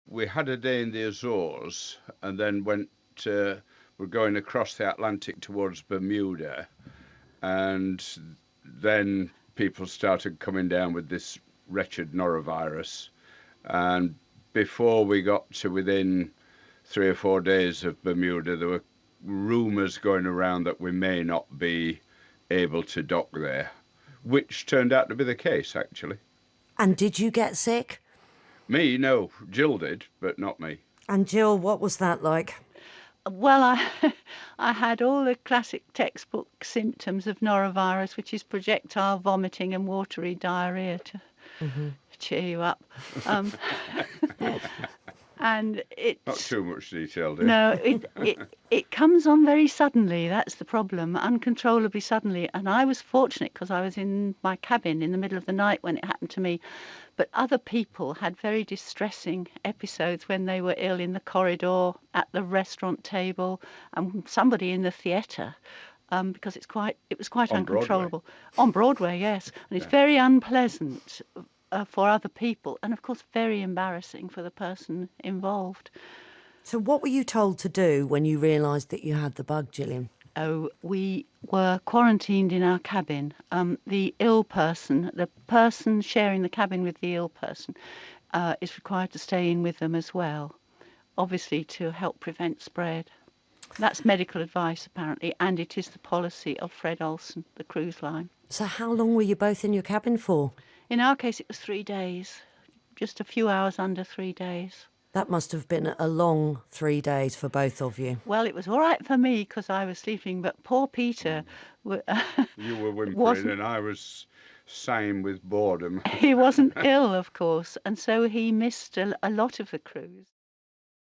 We had a day in the Azores and then we're going across the Atlantic towards Bermuda, and then people started coming down with this wretched norovirus. And before we got to within 3 or 4 days of Bermuda, there were rumours going around that we may not be able to dock there, which turned out to be the case, actually. And did you get sick? Me, no. Jill did, but not me. And Jill, what was that like? Well, I had all the classic textbook symptoms of norovirus, which is projectile vomiting and watery diarrhea to cheer you up. And it's Not too much detail, dear. no, it comes on very suddenly. That's the problem, uncontrollably suddenly. And I was fortunate because I was in my cabin in the middle of the night when it happened to me. But other people had very distressing episodes when they were ill in the corridor, at the restaurant table, and somebody in the theatre. Because it was quite On uncontrollable. On Broadway, yes. And it's very unpleasant for other people, and of course very embarrassing for the person involved. So what were you told to do when you realised that you had the bug, Gillian? Oh, we were quarantined in our cabin. The person sharing the cabin with the ill person, is required to stay in with them as well, obviously to help prevent spread. That's medical advice, apparently, and it is the policy of Fred Olsen, the cruise line. So how long were you both in your cabin for? In our case, it was 3 days, just a few hours under 3 days. That must have been a long 3 days for both of you. Well, it was all right for me because I was sleeping, but poor Peter... You were whimpering and I was sighing with boredom. He wasn't ill, of course, and so he missed a lot of the cruise.